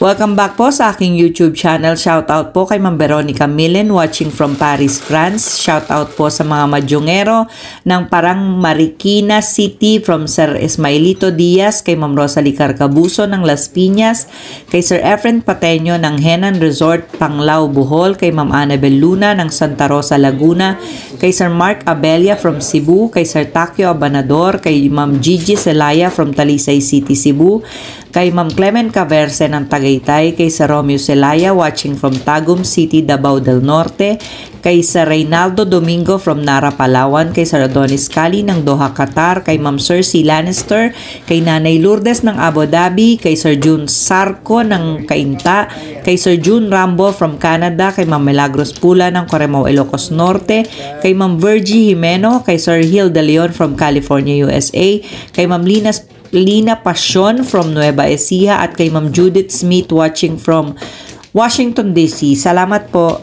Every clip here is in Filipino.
Welcome back po sa aking YouTube channel. Shoutout po kay Ma'am Veronica Millen watching from Paris, France. Shoutout po sa mga madyongero ng Parang Marikina City from Sir Ismailito Diaz, kay Ma'am Rosalie Carcabuso ng Las Piñas, kay Sir Efren Pateño ng Henan Resort, Panglao, Bohol, kay Ma'am Annabel Luna ng Santa Rosa, Laguna, kay Sir Mark Abella from Cebu, kay Sir Takio Abanador, kay Ma'am Gigi Celaya from Talisay City, Cebu, kay Ma'am Clement Caverse ng Tagaytay, kay Sir Romeo Celaya watching from Tagum City, Davao del Norte, kay Sir Reynaldo Domingo from Nara, Palawan, kay Sir Adonis Cali ng Doha, Qatar, kay Ma'am Cersei Lannister, kay Nanay Lourdes ng Abu Dhabi, kay Sir June Sarco ng Cainta, kay Sir June Rambo from Canada, kay Ma'am Milagros Pula ng Coremao, Ilocos Norte, kay Ma'am Virgie Jimeno, kay Sir Hill De Leon from California, USA, kay Ma'am Lina Passion from Nueva Ecija, at kay Ma'am Judith Smith watching from Washington DC. Salamat po.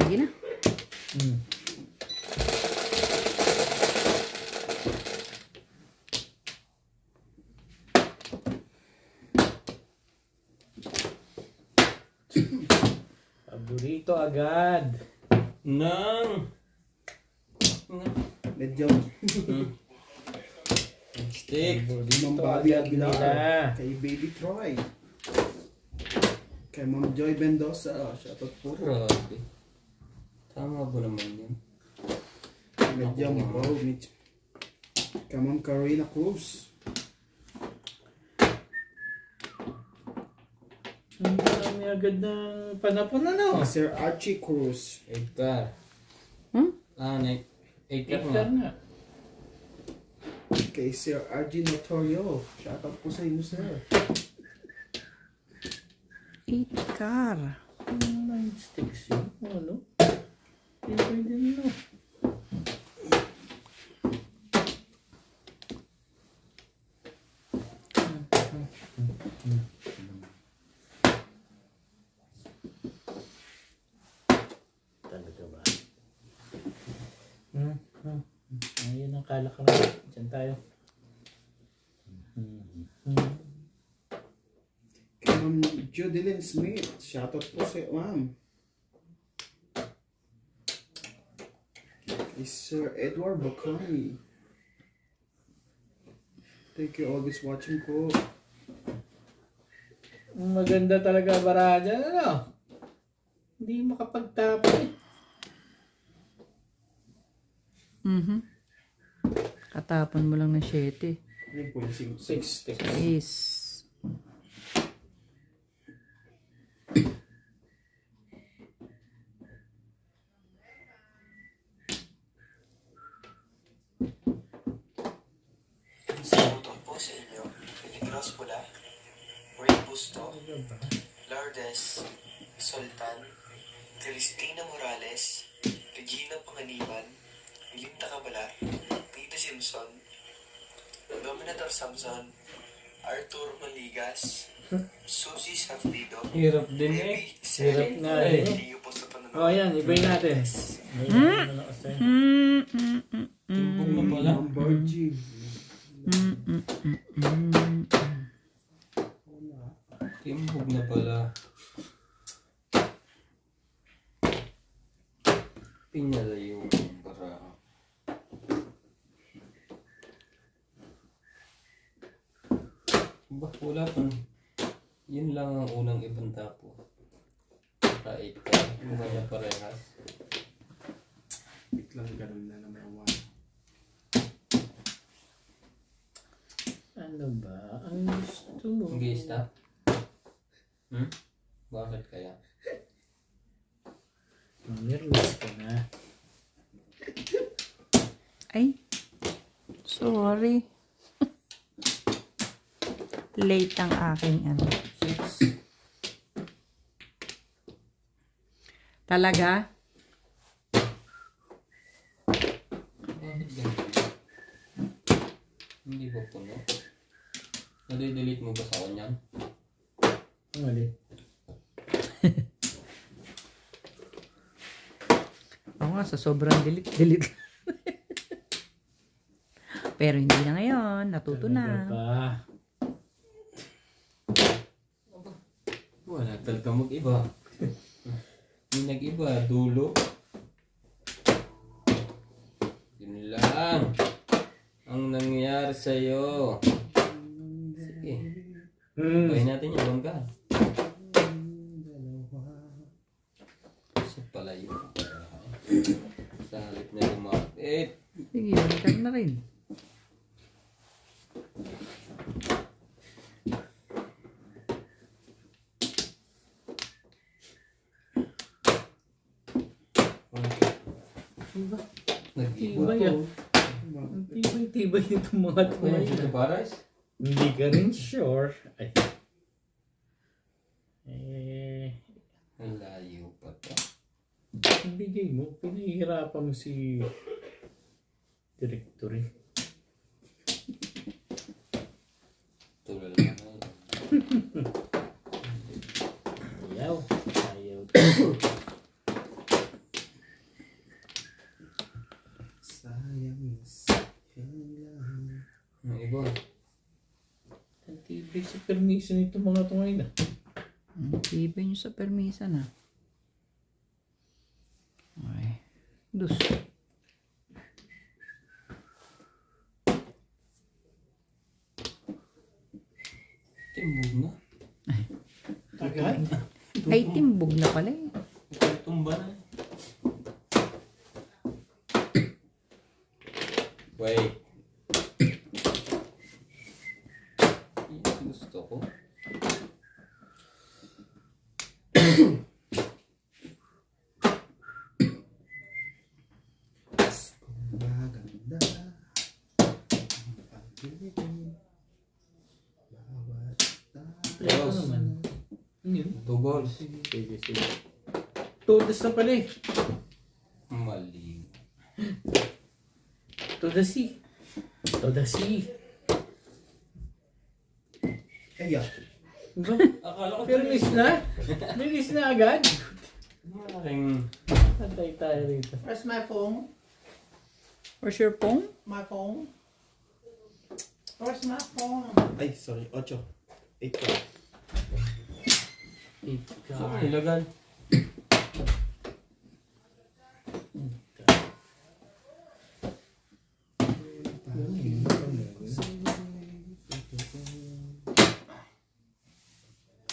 Sige na. Paborito agad ng medyo stick. Ma'am Paborito Bobby agad nila. Aguilar, kay Baby Troy, kay Ma'am Joy Mendoza, shoutout po. Grabe. Tama ba naman yun? Medyo mabaw, kay Ma'am Carina Cruz, Ang dami agad ng panapon na, no? Sir Archie Cruz, Edgar. Edgar Edgar nga. nga. kay Sir RG Notorio, shoutout po sa inyo, sir. Itkar. Ano sticks yun? Ano? Hindi pwede na. Talaga ba? Ayun ang kalakaran. Diyan tayo. Kay Ma'am Judeline Smith, shoutout po sa ma'am. Kay Sir Edward Bacani, thank you always watching po. Maganda talaga baraha dyan, ano? Hindi makapagtapon eh. Katapon mo lang ng 7. Ayun po yung 6 sticks. Is. Saludo po sa inyo, Peligros Pula, Ray Busto, Lourdes, Sultan, Cristina Morales, Regina Panganiban, Milinda Cabalar, Tito Simpson, Dominator Samson, Arthur Maligas, Susie Santido, Hirap din eh. Hirap nga eh. Thank you po sa panonood. O yan, ibayin natin. Timpong na pala. Ma'am Virgie. Timpog na pala. Pinyala yung para. Wala pa. Yun lang ang unang ibang tapo. Kahit ka. Mukha niya parehas. Biglang ganun na naman one. Ano ba? Ang gusto mo? Mag-i-stop? Bakit kaya? Nervous ka na. Ay, sorry. Late ang aking ano. 6. Talaga? Bakit ganun? Hindi ba puno? Nade-delete mo ba sa kanya? Mali. Ako nga, sa sobrang delete. Pero hindi na ngayon. Natuto na. Pa. Wala talaga mag-iba. Yung nag-iba, dulo. Yun lang ang nangyari sa'yo. Sige. Bayin natin yung bangga. Kasi pala yun. Sa halip na lumapit. Sige, balikan na rin. Nag-iba Tibay, to. Ang tibay nitong mga Ano tumayo. yung Tito Paras? Hindi ka rin sure. Ay. Ang layo pa to. Ang bigay mo, pinahihirapan mo si director eh. Tulad na ngayon. Ayaw. Ayaw. Ang iba. Ang tibay sa permission nitong mga tumayo na. Ang tibay nyo sa permisa na. Okay. Dus. Timbog na. Agad? Ay, timbog na pala eh. Tumba na. Wait. Yan gusto ko. Maganda. Ito naman. Ano yun? Tugol. Sige, sige. Todas na pala eh. Mali. Toda si. Toda si. Kaya. Diba? Akala ko Pero miss na? May miss na agad? Maraming Antay tayo rito. Where's my phone? Where's your phone? My phone? Where's my phone? Ay, sorry. 8. 8 ka. saan ilagay?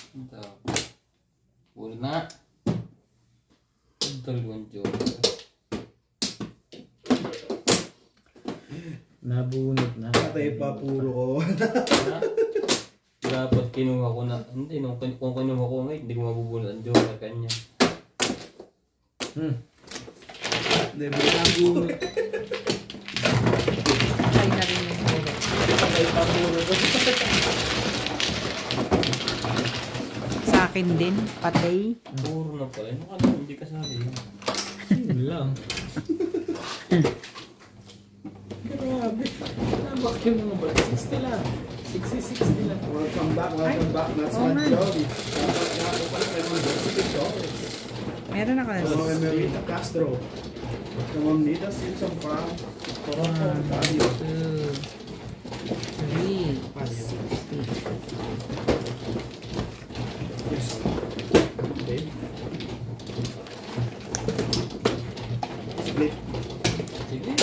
Ito. Puro na. Dalawang joker. Nabunot na. Patay pa puro ko. Ha? Dapat kinuha ko na. Hindi, kung kinuha ko ngayon, hindi ko mabubunod ang joker kanya. Hindi, nabunot. Ay na rin yung photo. Patay pa puro ko. Sa akin din, patay. Puro na pala. Nakala hindi kasali yun. Yun lang. Grabe. Nabak yung mga bata. 60 lang. 66 nila. Welcome back. That's Oh, my man. Jolly. Dapat nga ako pala kay mga $60. Meron ako na. Hello, Emerita Castro. Come need us in some farm. Toronto, Ontario. 2, 3, Yes. Okay. Split. Sige.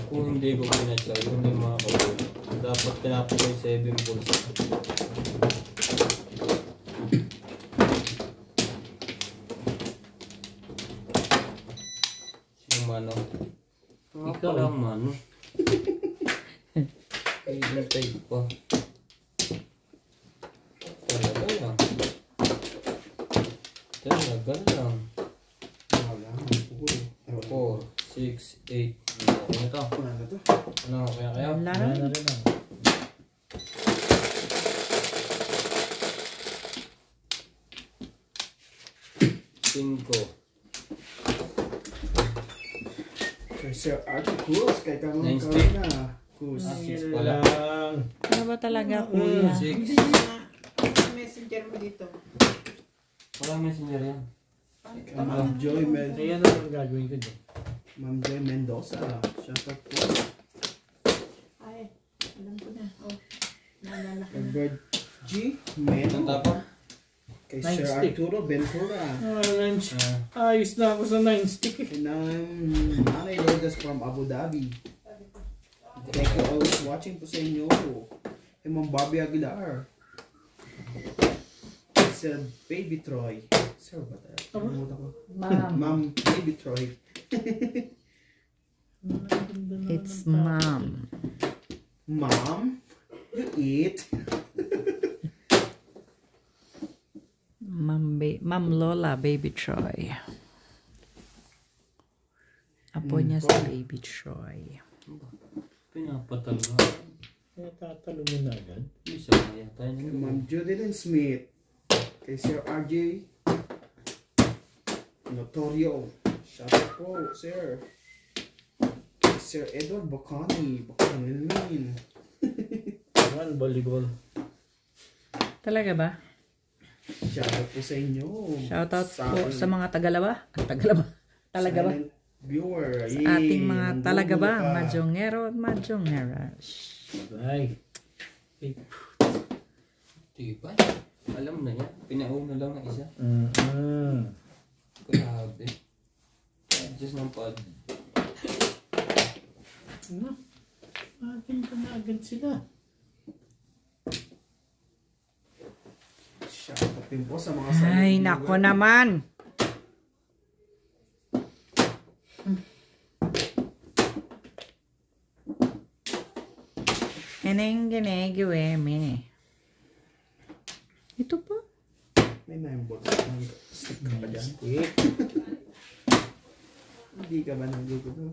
Kung hindi ko pinatsa, yun yung mga kabul. Dapat tinapos ko yung 7 balls. Yung mano. Nga Ikaw. pala ang mano. Ay, hintay pa. Talaga lang. Talaga lang. Wala. Pugol. 4, 6, 8. Okay na to. Wala na to. Ano, kaya? Wala Wala na na rin. rin ako. Cinco. Kay Sir Archie Cruz. Kay Kamang Nine stick. Karina. Cruz. Six Yun pala. lang. Ano ba talaga, kuya? 6. Messenger mo dito. Walang messenger yan. Kay Ma'am Joy Mendoza. Kaya ano ang gagawin ko dyan? Ma'am Joy Mendoza. Shoutout po. Ay, alam ko na. Oh, naalala ko na. Edward G. Ang Meno. tapang? Kay Nine Sir stick. Arturo Ventura. Ayos na ako sa 9 stick eh. Kay Nanay Lourdes from Abu Dhabi. Thank you always watching po sa inyo. Kay Ma'am Barbie Aguilar. Sir Baby Troy. Sir ba tayo? Nakalimutan ko. Ma'am. Ma'am Baby Troy. It's mom. Mom, you eat. Ma'am Lola, Baby Troy. Apo niya si Baby Troy. Pinapatalo. Kaya tatalo mo na agad. Isa na yata Kay yun. Ma'am Judilyn Smith. Kay Sir RJ Notorio. Shout out po, Sir. Kay Sir Edward Bocani. Bocani. One volleyball. Talaga ba? Shout out po sa inyo. Shoutout po sa mga Tagalaba. Tagalaba. Talaga ba? Silent viewer. Sa ating mga talaga ba? Majongero at majongera. Bye. Diba? Alam na yan. Pinauna lang ng isa. Mm-hmm. Grabe. Adjust ng pad. Ano? Atin pa na agad sila. Shout out din po sa mga Ay, silent nako viewer. naman. Eneng ginagawa. Ito pa? May 9 balls. Stick ka pa dyan. Stick. Hindi ka ba nagugulo?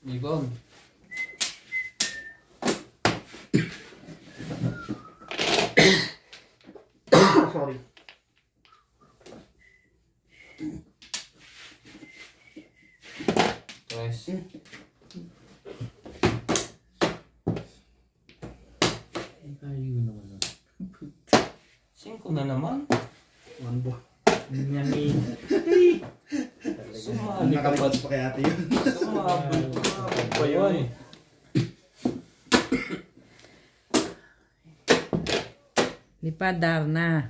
Ibon. Sorry. Tres. Tayo naman. 5 na naman. 1 ball. Nyami. Sumali ka pa. Nakalimutan pa kaya ate yun. Sumabot pa yun. Lipadar na.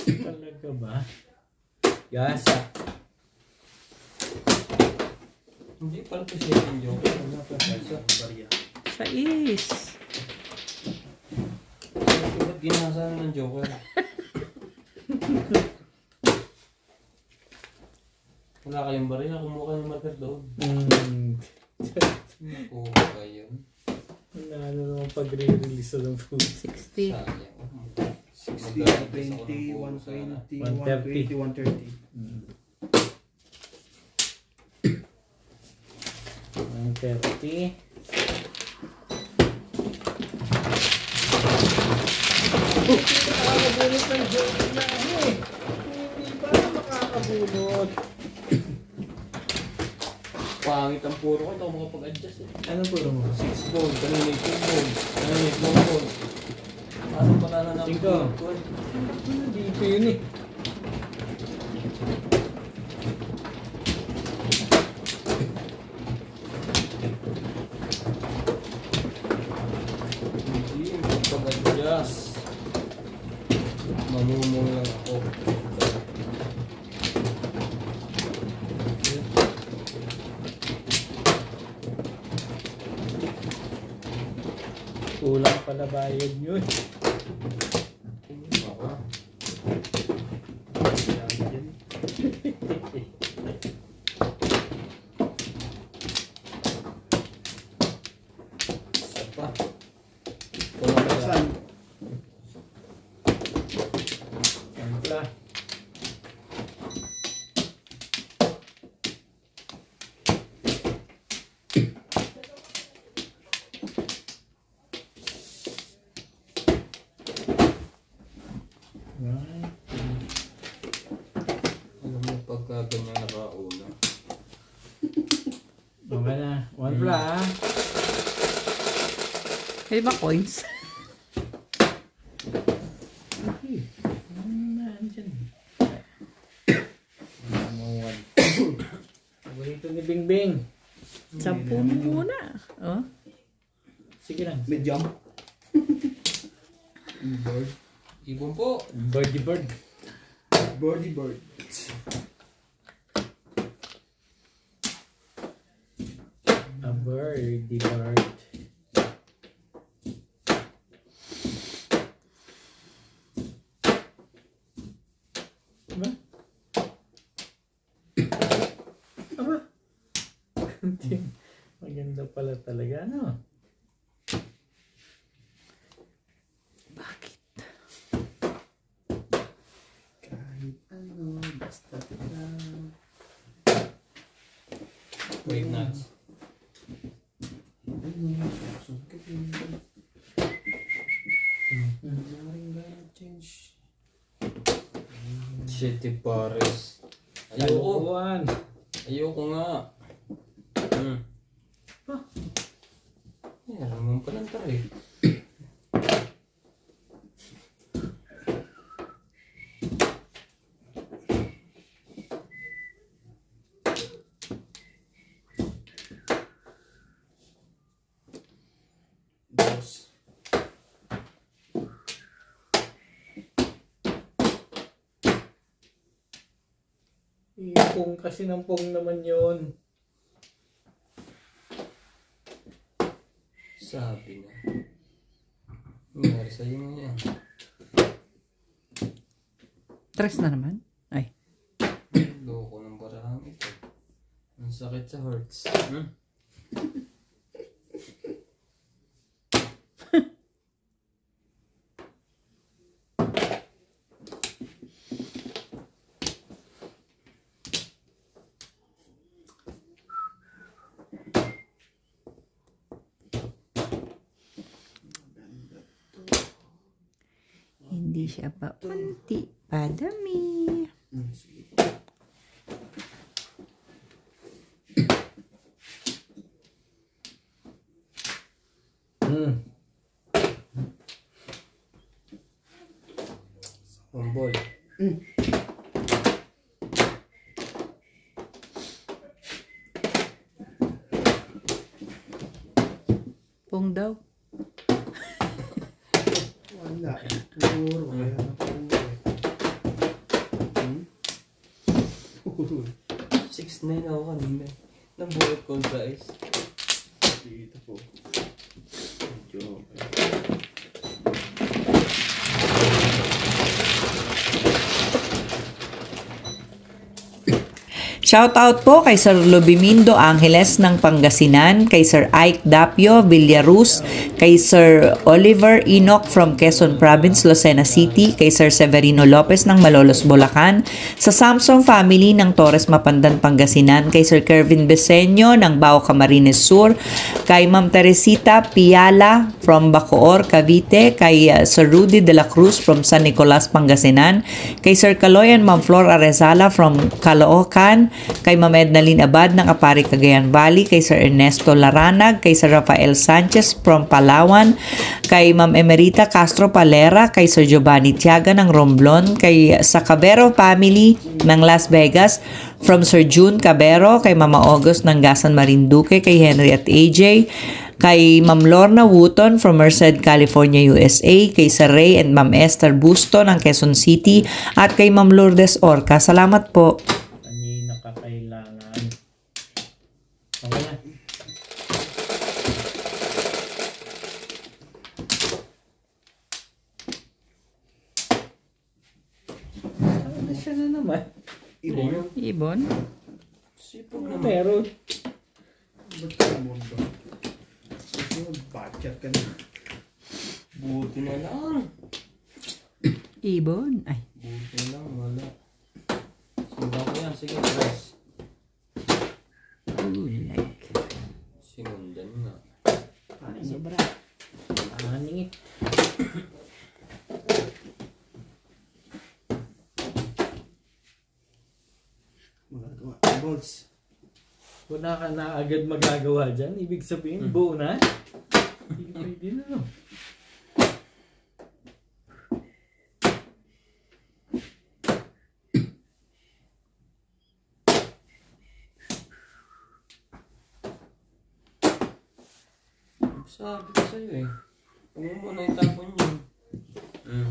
Talaga ba? Gasa. Hindi pala ito siya yung joke. Wala pa siya. Sais. Ba't ginasa na ng joker? Wala kayong barya. Kumuha kayo ng marker doon. Nakuha kayo. Ano naman pag-re-release ng food? 60. Sayang. 60, 20, 120, 120, 130. 130. Nakakabulot ng joke na eh. Hindi ba makakabulot? Pangit ang puro ko. Ito ako makapag-adjust eh. Ano puro mo? 6 gold. Kanina 2 gold. Kanina 2 gold. Parang pala na ng Cinco. gold. Dito yun eh. Hindi. Magpag-adjust. Mamumong lang ako. Kulang pala bayad yun. Baka. Isa pa. Kulang pala. Saan? Ampla. May ba coins? Okay. Ano dyan? Paborito ni Bingbing. 10 muna. Oh. Sige lang. Medium. Bird. Ibon po. Birdie bird. Birdie bird. A birdie bird. Aba? Aba? Maganda pala talaga, no? Bakit? Kahit ano, basta lang. Wait nuts. Ano, susungkit yun. Maring gana change. Shitty Paris. Ayoko. Kalokohan. Ayoko nga. Alam mo pa lang tayo. Dos. Pong kasi ng pong naman yun. Sabi na. Nangyari sa'yo mo yan. 3 na naman? Ay. Loko ng barahang ito. Ang sakit sa hearts. Hindi siya pa unti. Padami. Sige. Humble. Pong daw. Wala. Puro. Kaya na puro. 6'9" ako kanina. Nabuhat ko guys. Dito po. Medyo. Shoutout po kay Sir Lubimindo Angeles ng Pangasinan, kay Sir Ike Dapio Villaruz, kay Sir Oliver Enoch from Quezon Province, Lucena City, kay Sir Severino Lopez ng Malolos, Bulacan, sa Samsung family ng Torres Mapandan, Pangasinan, kay Sir Kervin Beseño ng Bao Camarines Sur, kay Ma'am Teresita Piala from Bacoor, Cavite, kay Sir Rudy de la Cruz from San Nicolas, Pangasinan, kay Sir Kaloy and Ma'am Flor Arezala from Caloocan, kay Ma'am Ednaline Abad ng Apari, Cagayan Valley, kay Sir Ernesto Laranag, kay Sir Rafael Sanchez from Palawan, kay Ma'am Emerita Castro Palera, kay Sir Giovanni Tiaga ng Romblon, kay sa Cabero family ng Las Vegas, from Sir June Cabero, kay Mama August ng Gasan Marinduque, kay Henry at AJ, kay Ma'am Lorna Wooton from Merced, California, USA, kay Sir Ray and Ma'am Esther Busto ng Quezon City, at kay Ma'am Lourdes Orca. Salamat po. Kanina kakailangan. Okay na. Ano siya na naman? Ibon. Ibon? Sipag Ano naman. meron? Ba't ka naman ba? Susunod, budget ka na. Buti na lang. Ibon? Ay. Buti na lang. Wala. Sundan ko yan. Sige, press. Like. Sinundan nga. Ano sobra? Ningit. Magagawa. Balls. Wala ka na agad magagawa dyan. Ibig sabihin, buo na. Hindi Pwede na, no? Sabi ko sa'yo eh. Huwag mo muna itapon yun.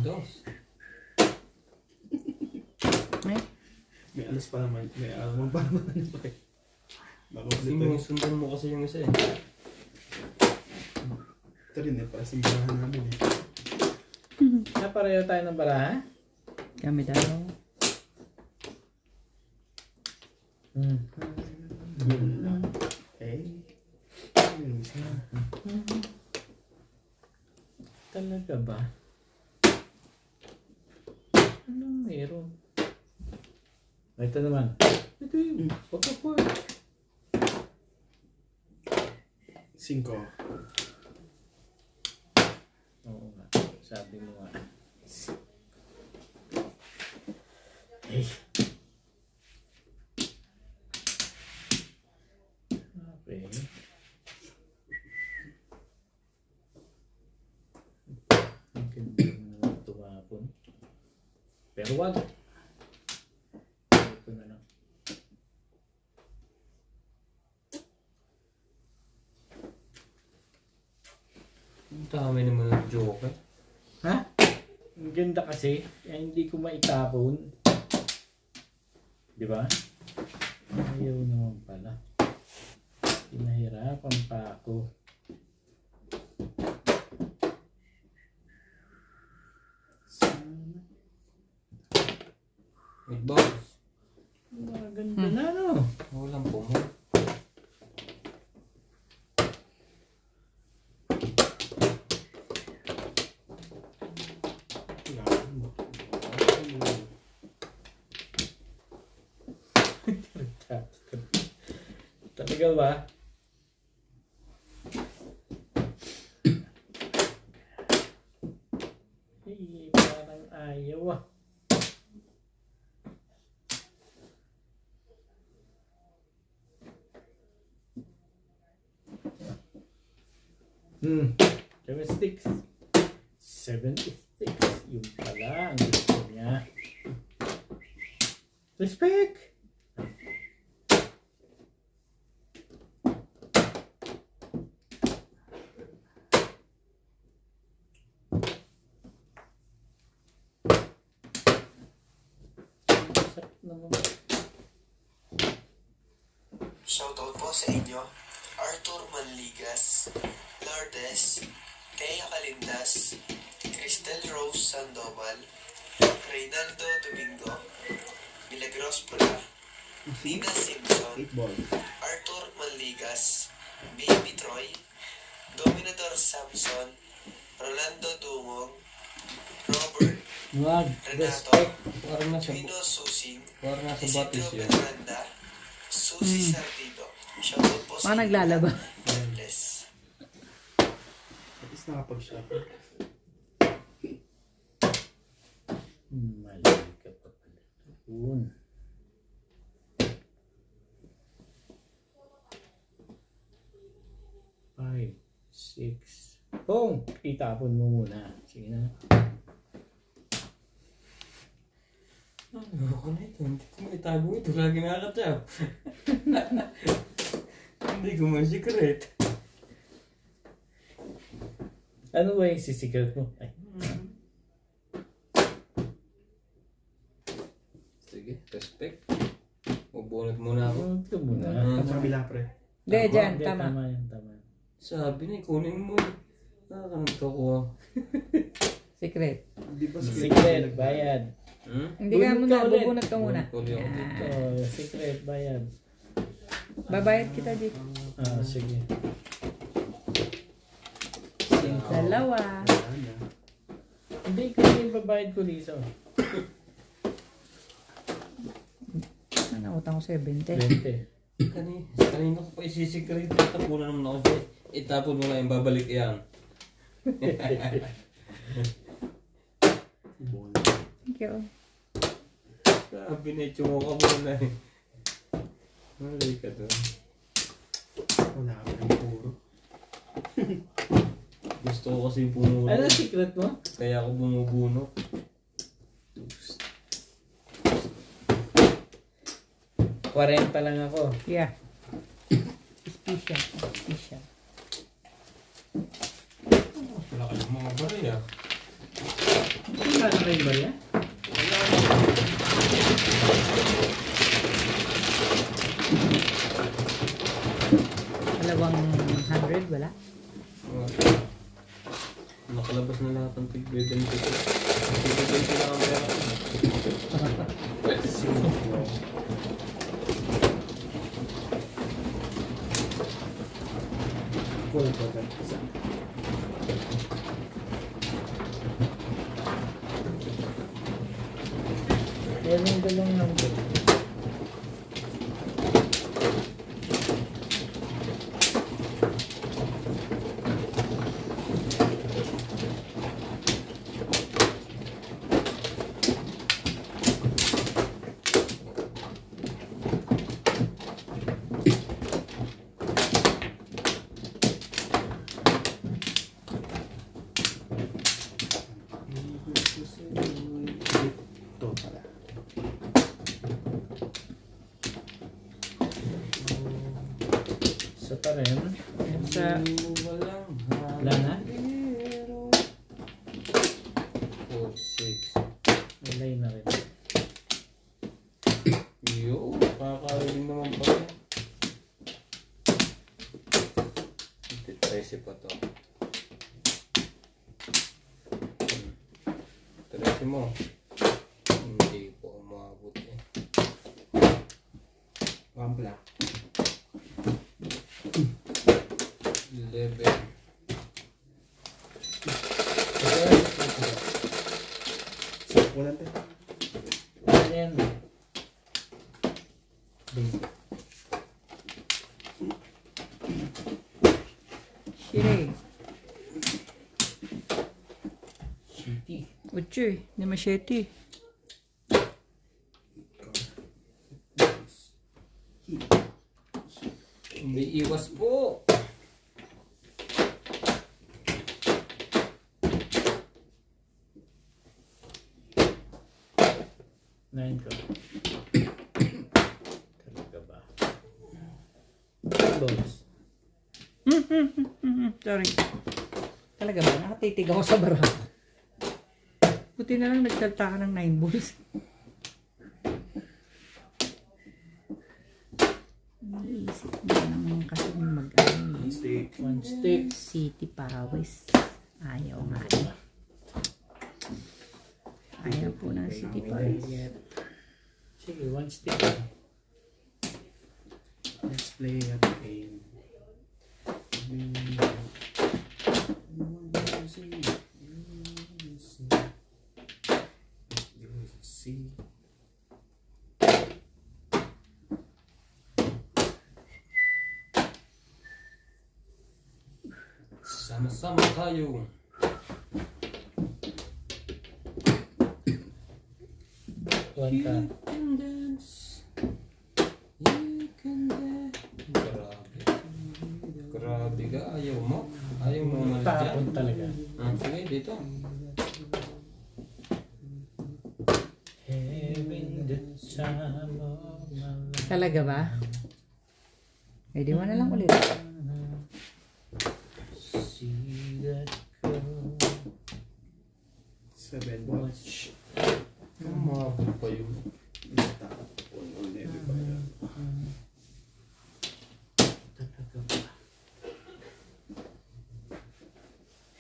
Dos. May alas pa naman. May alamang pa naman. Sundan mo kasi yung isa eh. Ito rin eh. Para simbahan namin eh. Pareho tayo ng baraha? Kami daw. Yun lang. Okay. Yun isa. Talaga ba? Anong meron? Ito naman. Ito yung pagkakor. 5. Oo nga. Sabi mo nga. Eh. Okay. Ang ganda naman tumapon. Pero wag. Ito na lang. Ang dami naman ng joke eh. Ha? Ang ganda kasi. Kaya hindi ko maitapon. Di ba? Ayaw naman pala. Pinahirapan pa ako. Meatballs. Maganda na, no? Walang pumo. Talaga ba? Eh, parang ayaw ah. Chemistix. 76. Yung pala ang gusto niya. Respect! Shoutout po sa inyo, Arthur Manligas, Lourdes, Thea Calindas, Cristel Rose Sandoval, Reynaldo Domingo, Milagros Pula, Nina Simpson, 8 balls. Arthur Manligas, Baby Troy, Dominador Samson, Rolando Dumong, Robert, Wag. Renato, Parang nasa Twino Susing, Parang nasa Isidro batis yun. Berranda, Susie Sardido. Shoutout po sa Mga naglalaba. God bless. At least nakapag-shop. Mali ka pa pala. Yun. Five, 6. Boom! Itapon mo muna. Sige na. Ano ko na ito? Hindi ko maitago ito. Lagi nakakatap. Hindi ko ma-secret. Ano ba yung sisikret mo? Ay. Sige, respect. Ubunot muna ako. Ito muna. Sa kabila pre. Hindi, dyan. Hindi, Tama. Tama yan, tama. Sabi na, kunin mo. Nakakanag ko. Secret. Hindi ba Secret, bayad. Hindi ka Bunot muna. ka ulit. Bubunot ka muna. Ito, secret, bayad. Babayad kita dito. Ah, sige. Dalawa. Hindi, kasi yung babayad ko dito. Ano, utang ko 70. 20. Kanina ko pa isisikret. Tapunan naman ako. Itapon mo na yung babalik yan. Thank you. Sabi na itsura ka muna eh. Mali ka doon. Wala ka ng puro. Gusto ko kasi pumuro. Ano secret mo? Kaya ako bumubunot. 40 lang ako. Yeah. Special. Special. Wala ka ng mga bari ah. Wala na kayo ba yan? Dalawang 100, wala? Nakalabas na lahat ng tig-20 ko. Tig-20 na ang pera. Cool ko ka. Meron dalawang number. Ito pala. Isa pa rin. Yan sa... Walang Wala na? 4, 6. Walay na rin. Yo, nakakarinig naman pala. 13 pa to. 13 mo. Hindi po umabot eh. One black. 11. Walang tayo. Ano yan? Shire. Shitty. Uchoy. Ni machete. Umiiwas po. Nine ko. Talaga ba? Balls. Sorry. Talaga ba? Nakatitig ako sa baraha. Buti na lang nagsalta ka ng 9 balls. Iisip mo lang kasi mag-ano. Stick. One stick. City Pawis. Ayaw nga eh. Ayaw po ng City Pawis. Sige, one stick. Let's play a game. See. Sama-sama tayo. One ka. You can dance. You can dance. Grabe. Grabe ka. Ayaw mo. Ayaw mo naman Tapon dyan. talaga. Sige, dito. Having the time of my life. Talaga ba? Eh, di mo na lang ulit. See that girl. 7 watch. Umabot pa yun. Tapon on everybody. Talaga ba?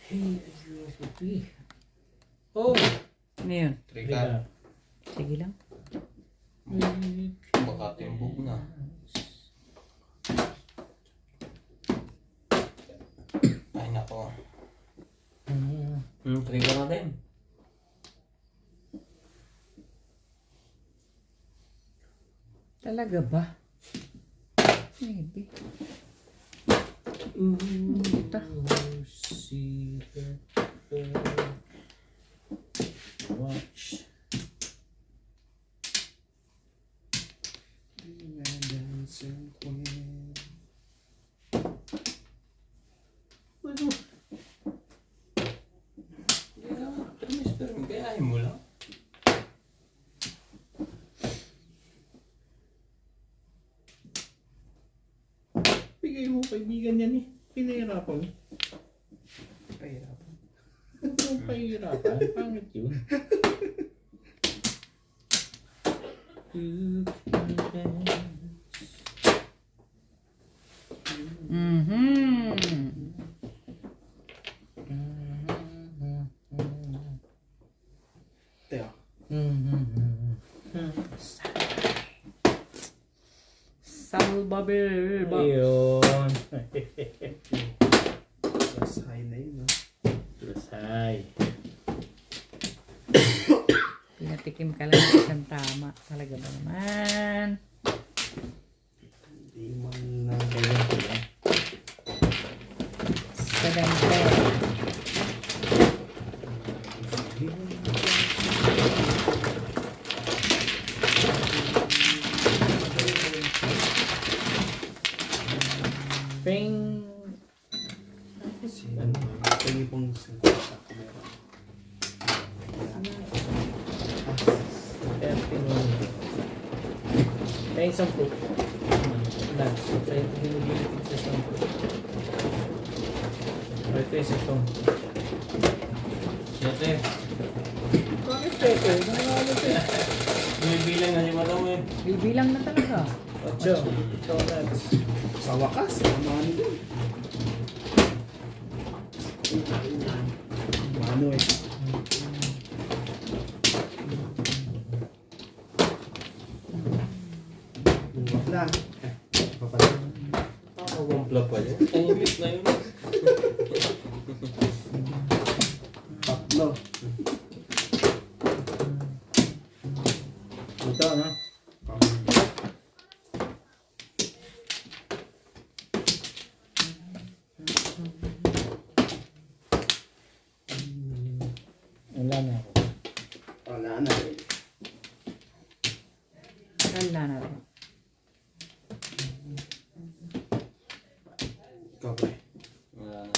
Hey, beautiful pea. Oh! Ano yun? Trika. Sige lang. Baka timbog na. Ay nako. Trika natin. Talaga ba? Maybe. Ito. See that girl. Watch. Dancing queen. Bigay mo kaibigan yan eh. Pinahirapan mo. Pahirapan. Huwag pahirapan. Pangit yun. Teo. Salvabel. Ayun. Plus high na yun, no? Plus high. Pinatikim ka lang ng isang tama. Talaga ba naman? Hindi man lang ganyan. 70. Ping. Ano? Ito yung pang sa camera. 31. May 10. Lance. Sa ito ginugilit sa 10. Ito yung 10. Siyete. Bakit pepe? Nangyari siya. Binibilang na yung mata mo eh. Bibilang na talaga. 8. Ito Lance. Sa wakas, naman doon. Mano eh. Yung wapla. Papala. Wampla pa yun. Tahimik na yun. Tatlo. Ito, no? Wala na ako. Wala na eh. Wala na rin. Ikaw pre. Wala na.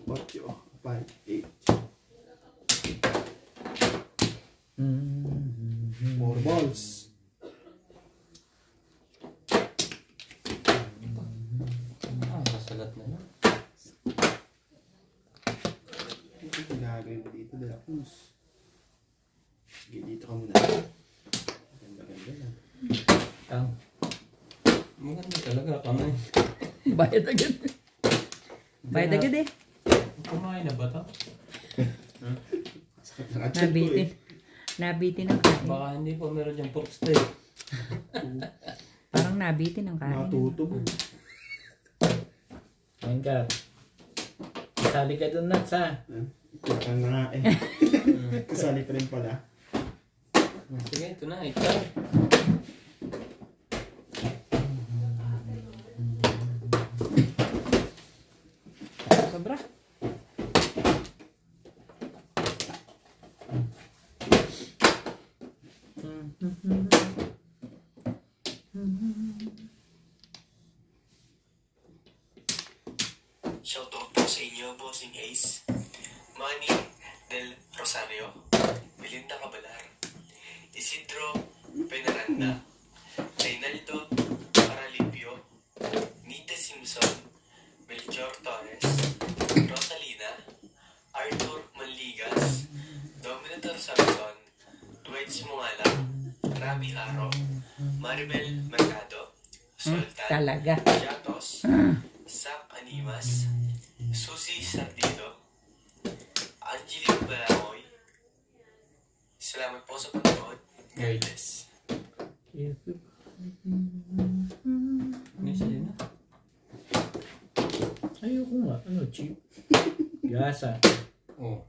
Ocho, 5, 8. More balls. Kasalat na yun. Ito ginagawin ko dito, De La Cruz. Sige, dito ka muna. Ganda-ganda yan. Ang. Maganda talaga kamay. Bayad agad. Bayad agad eh. Kumain na ba ito? Nakachat ko Nabitin. eh. Nabitin ang kain. Baka hindi po meron dyan pork steak. Parang nabitin ang kain. Natutog. Ayun ka. Kasali ka dun, Nats, ha? Ito ka nga eh. Kasali pa rin pala. Sige, ito na. Ikaw. Sobra. Shoutout po sa inyo, Bossing Ace, Manny Del Rosario, Belinda Cabalar, Isidro Penaranda, Reynaldo Paralipio, Nita Simpson, Melchor Torres, Rosalina, Arthur Manligas, Dominator Samson, Dwight Simungala, Rabi Haro, Maribel Mercado, Sultan, Talaga. Jatos, Sak Animas, Susi Sardito, Angelique Balangoy. Salamat po sa panonood. God bless. May sa'yo na. Ayoko nga. Ano, cheap? Gasa. Oh.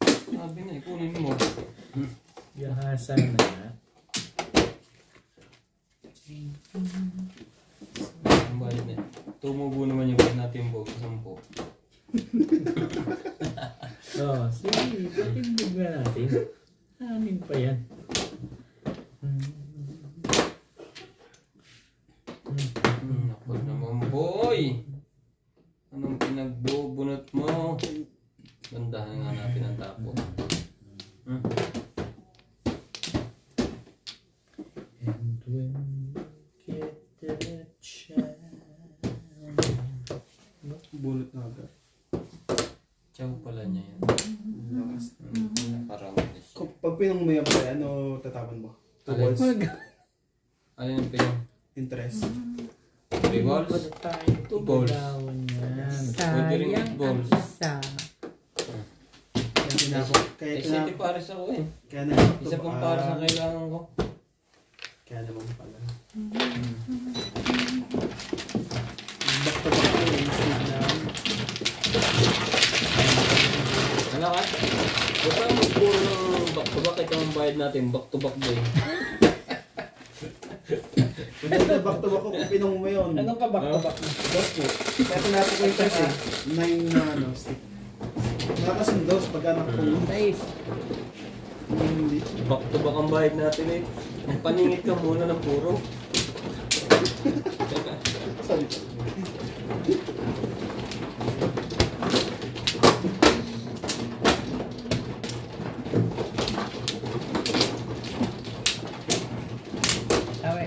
Sabi na, ikunin mo. Gasa na. Ang bayad na. Tumubo naman yung bayad natin po sa 10. Oh, sige. Patigdig na natin. Anin pa yan. Ako naman boy. Anong pinagbobo na Bulot na agad. Chow pala niya yan. Lakas. Parang Pag pinong mo yan, pre, ano tatapon mo? 2 Alin? balls? alin yung pinong? Interest. 3 balls? Tayo 2 balls. bulawan yan. Pwede rin Sayang 8 balls. ang isa. Kaya tinapon. Kaya Eh, tinapon. city pares ako eh. Kaya naman. Isa pang pares ang kailangan ko. Kaya naman pala. Back to back ko yung stage na. Ano ka? Huwag ka magpuro ng back to back. Ito ang bayad natin. Back to back day. Maganda back to back ko kung pinong mo yun. Anong ka back to back? Dos po. Kaya tinapon ko yung first eh. 9 na ano, stick. Nakakasin dos pag anak ko. Nice. Hindi. Back to back ang bayad natin eh. Paningit ka muna ng puro. Sorry. Awe.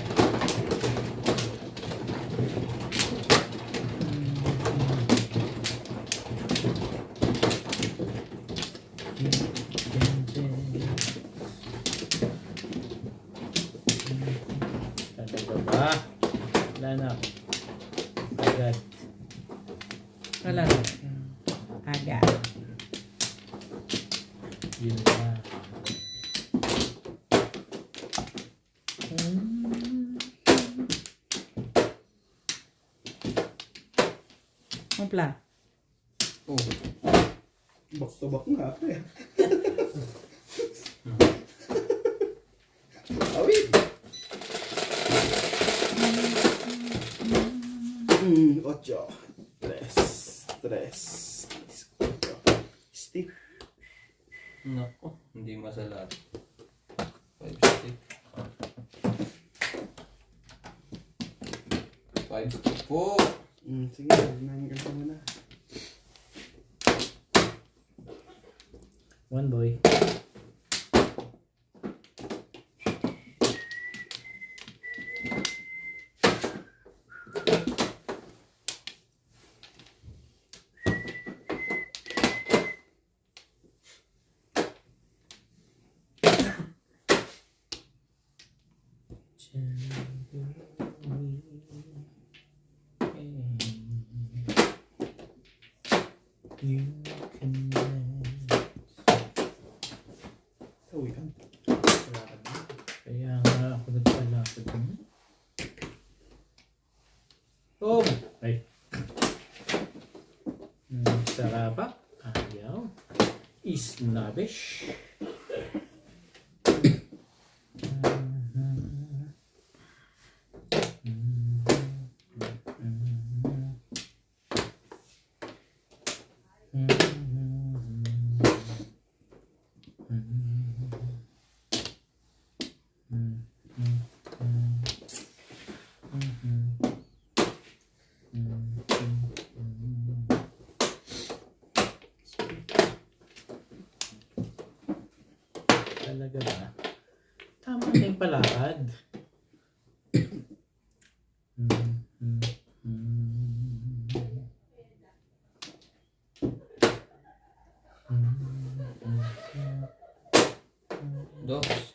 Talaga ba? Wala na. Agad. Wala na. Agad. Yun na. Hoppla. Oh. Back to back nga pre. Awit. 8. 3. Stick. Nako, hindi masalat. 5 stick. 5 stick po. Sige, nangyay ka muna. 1 boy. You can dance. Uy, kan. Kaya nga ako nagpalapit. Oh! Ay. Sarapa. Ayaw. Isnabish. Talaga ba? Tama na yung palakad. Dos.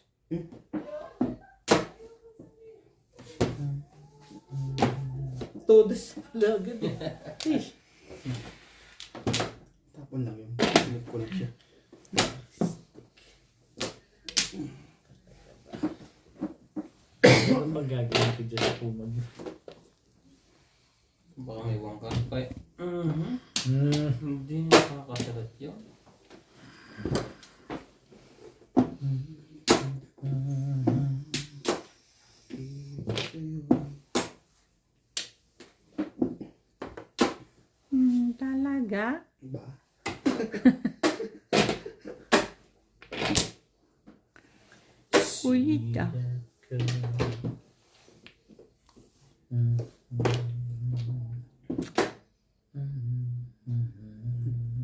Todos lagad. Tapon lang yun. Pinip ko lang siya. Ano ba gagawin ko dyan sa kumag? Baka may wangkar pa eh. Mm. Hindi nakakasalat yun. Talaga? Ba? Kuya.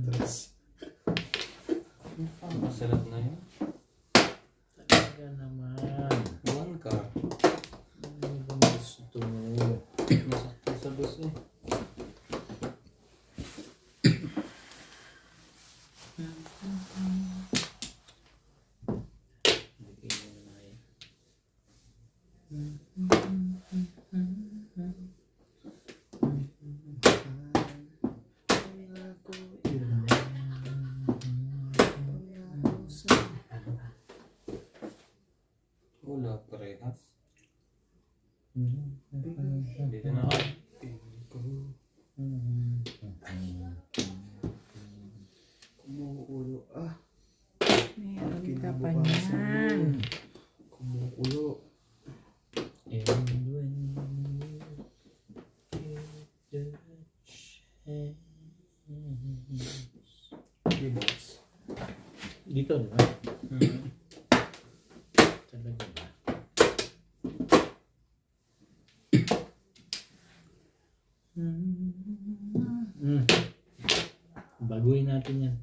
Tres. Nakakasalat na yun. Talaga naman. Wangkar. Ano bang gusto mo? Masakit sa dos eh. Dito, di ba? Talaga ba? Baguhin natin yan.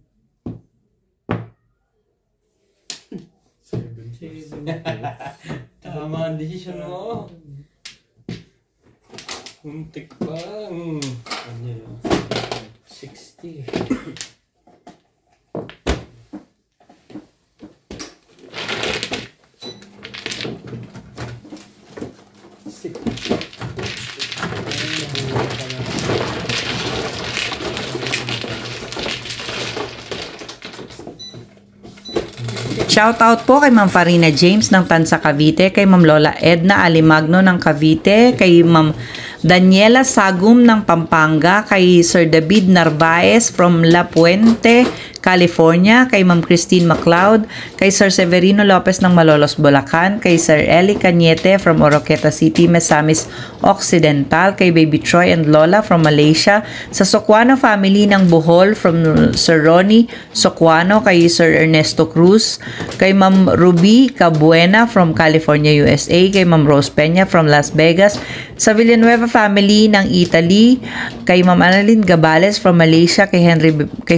7. Tama ang desisyon mo. Muntik pa. Ano yun? 60. Shoutout po kay Ma'am Farina James ng Tansa Cavite, kay Ma'am Lola Edna Alimagno ng Cavite, kay Ma'am Daniela Sagum ng Pampanga, kay Sir David Narvaez from La Puente, California, kay Ma'am Christine MacLeod, kay Sir Severino Lopez ng Malolos, Bulacan, kay Sir Eli Cañete from Oroqueta City, Misamis Occidental, kay Baby Troy and Lola from Malaysia, sa Socuano family ng Bohol from Sir Ronnie Socuano, kay Sir Ernesto Cruz, kay Ma'am Ruby Cabuena from California, USA, kay Ma'am Rose Peña from Las Vegas, sa Villanueva family ng Italy, kay Ma'am Annalyn Gabales from Malaysia, kay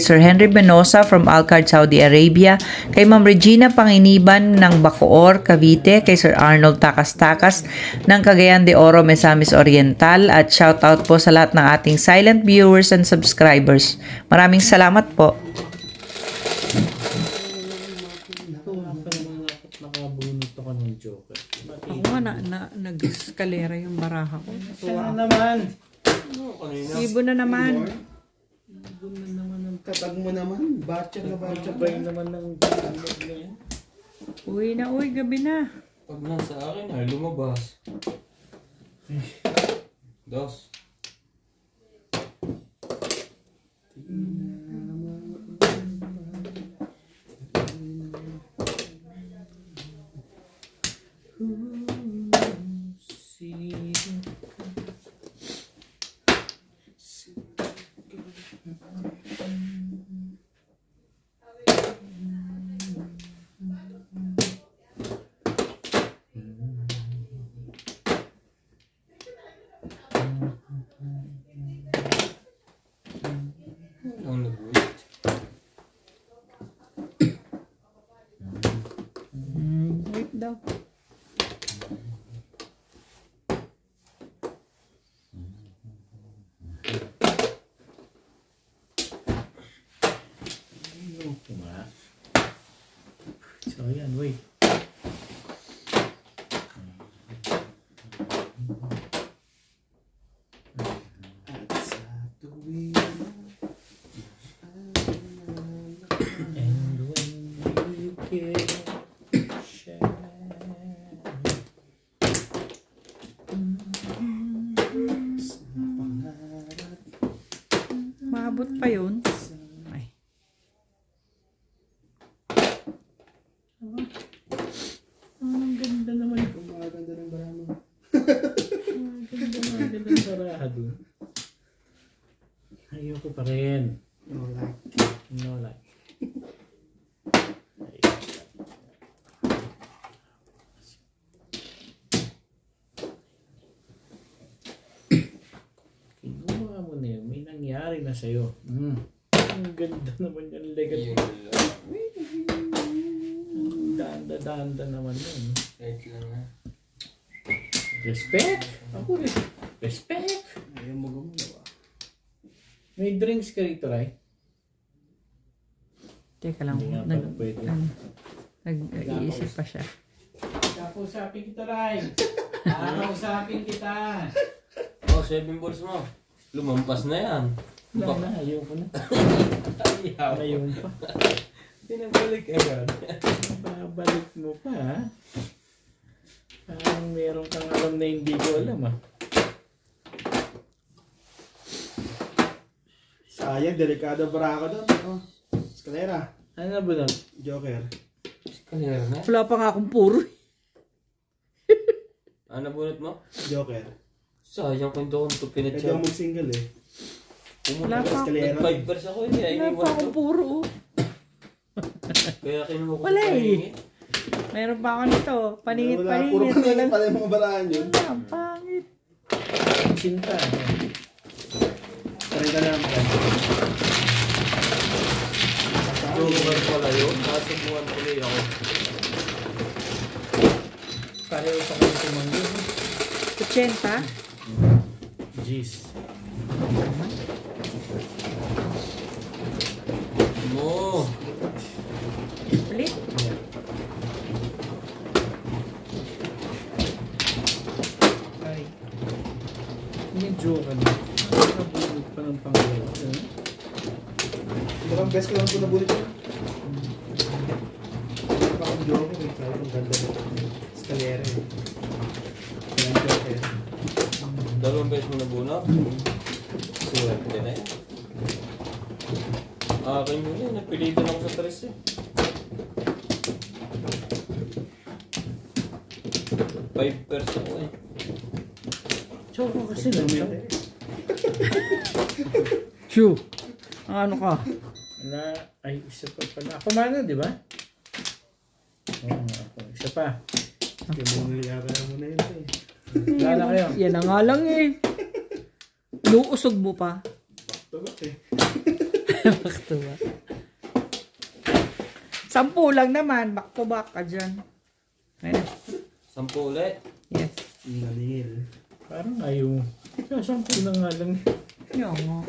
Sir Henry Benosa from Alcard, Saudi Arabia, kay Ma'am Regina Panginiban ng Bacoor, Cavite, kay Sir Arnold Takas-Takas ng Cagayan de Oro, Misamis Oriental, at shoutout po sa lahat ng ating silent viewers and subscribers. Maraming salamat po. Nakabunot ako ng Joker. Ako nga nag-eskalera yung baraha ko. Sana naman. Ibo na naman. Katag mo naman. Batcha na batcha. Sabay naman ng download na yan. Uy na, uy, gabi na. Pag nasa akin ay lumabas. Dos. Ang nag-wait. Wait daw. So yan, wait. At sa tuwing And when you get shine. Maabot pa yun. Ay. Ang ganda naman. Ang maganda ng barama. Ang ganda ng baraha dun. Ayoko pa rin. No like. No like. Kinuha mo na yun. May nangyari na sa'yo. Ang ganda naman yung legat. Yun lang. Danda naman yun. Wait lang ha. Respect? Ako rin. Respect? Ayaw mo gumawa. May drinks ka rito, Ray? Teka lang. Hindi nga pala pwede. Nag-iisip pa siya. Kakusapin kita, Ray. Kakusapin kita. Oh, 7 balls mo. Lumampas na yan. Wala na, ayoko na. Ayaw. Ayun pa. Pinabalik agad. Babalik mo pa, ha? Parang meron kang alam na hindi ko alam, ha? Sayang, delikado barako doon. Oh. Eskalera. Ano na ba nun? Joker. Kalera na. Wala pa nga akong puro. Ano bunot mo? Joker. Sayang kung ito kung ito Pwede pinatsyag. ako mag-single eh. Wala pa. Eskalera. Nag-5 balls ako. Hindi, Wala pa akong puro. Kaya kinuha ko Wala sa eh. paningin. Meron pa ako nito. Wala, puro Paningit-paningit. paningin pala yung mga barahan yun. Wala, pangit. Sinta. Parang ka na lang. Subukan pala yun. Nasubukan ulit ako. Pareho sa kanya tumanggi. 80? Jeez. Mo. Ulit? Ay. Medyo ano. Nakabulog pa ng pangalawa. Dalawang best ko lang ito nabulit yun. Napakang-joke ko. Kaya ang ganda ng escalera eh. Kaya ang joke eh. Dalawang beses mo nabunok. Swerte na yan. Akin mo yan. Napilitan ako sa 3 eh. 5% ako eh. Choco kasi naman. Chew. Ano ka? Wala. Ay, isa pa pala. Ako mano, di ba? Oo, ako. Isa pa. Yung mga niliyara mo na yun eh. Wala na kayo. Yan na nga lang eh. Luusog mo pa. Tugok eh. Back to back. 10 lang naman. Back to back ka dyan. Ayun. 10 ulit. Yes. Nalil. Parang ayaw. Sasampu na nga lang. Yan nga.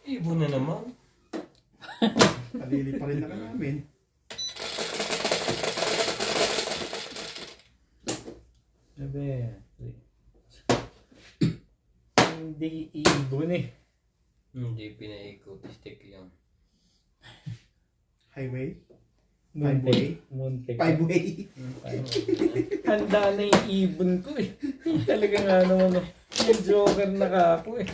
Ibon na naman. Kalili pa rin na ka namin. Sabi. Hindi iibon eh. Hindi pinaikot. Stick yan. Highway? Muntik. Muntik. Five-way? Handa na yung ibon ko eh. Talaga nga naman eh. Yung joker na ka ako eh.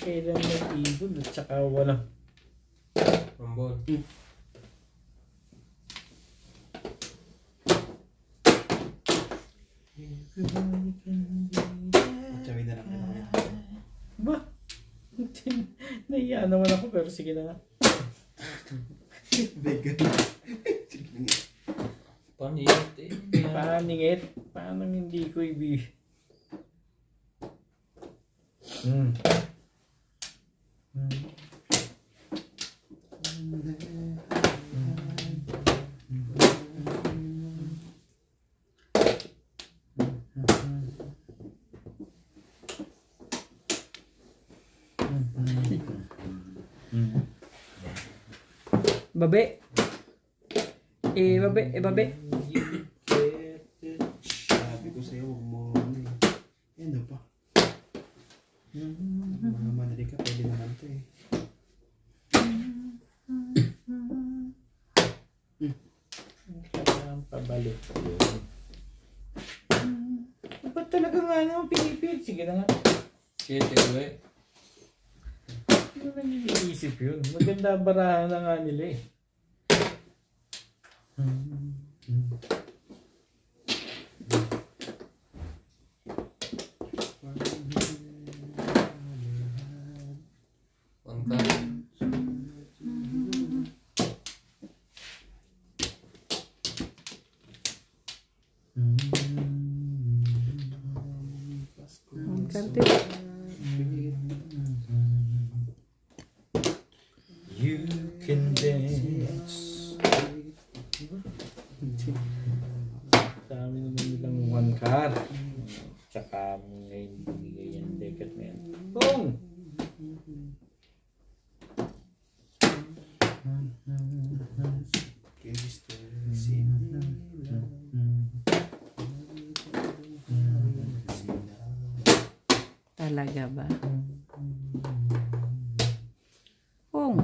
Kailan yung ibon at saka walang. Mambol. Tsawin na lang kaya. Ba? Naiya naman ako pero sige na nga. Vegan. Paniyot eh. Paningit. Paano hindi ko Hmm. Babe. Babe. Babe. Sabi ko sa'yo, huwag mo ano eh. Ano pa? Mga manali ka, pwede naman ito eh. Kailangan pabalik. Ba't talaga nga naman pinipil? Sige na nga. Shit ulit. Ano nang iniisip yun? Maganda barahan na nga nila eh. One card. Karte. You can dance. Dami naman nilang one card. Tsaka ngayon bigay yan dekat na yan. Boom! Talaga ba? Oh.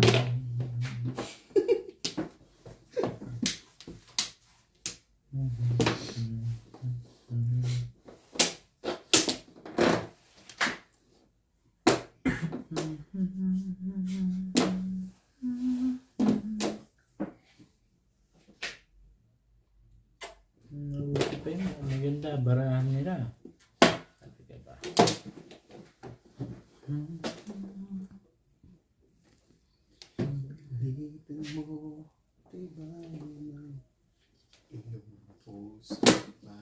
mo, tibay ng iyong puso ba?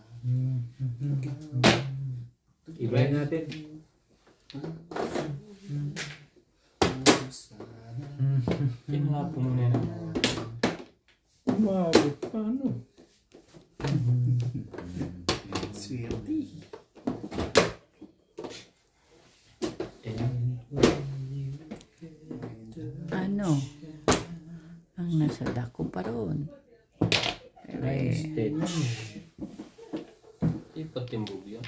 Ibay natin. Kinahapon mo na yun. Umabot pa, ano? Swerte. Ano? Ang nasa dako pa ron. Instead. Ipatimbog yun.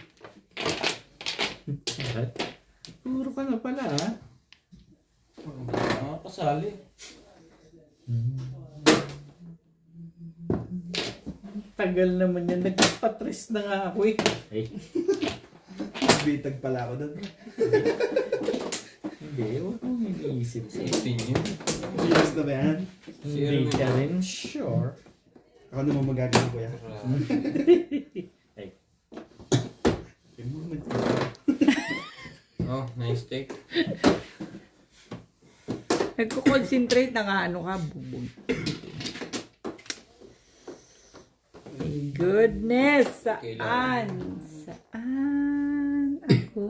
Puro ka na pala, ha? Kasali. Tagal naman yan. Nagpatres na nga ako eh. Ay, Bitag pala ako doon. hindi. Huwag mong iniisip. Isipin yun. Serious na ba yan? Hindi ka rin sure. Ako naman magagawa ko yan. Ay, Yung moment ko. Oh, nice take. Nagko-concentrate na nga ano ka, bubog. My goodness! Saan? Saan ako?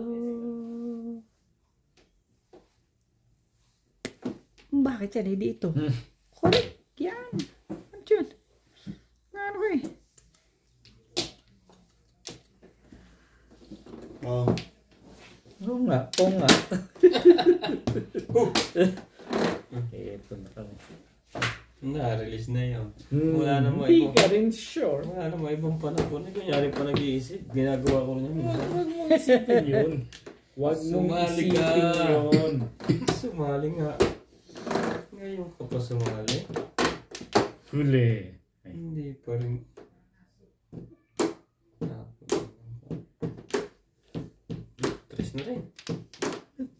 Bakit yan? Hindi ito. Correct. Yan. Ano yun? Ano eh? Oh. oo nga. Oo nga. Eto na kami. Na-release na yun. Wala na mo Hindi ibang... ka rin sure. Wala na mo ibang panahon. Kunyari pa nag-iisip. Ginagawa ko rin yun. Huwag mong isipin yun. Huwag mong Sumali ka. isipin yun. Sumali nga. Ngayon ka pa sumali. Huli. Hindi pa rin. Tres na rin.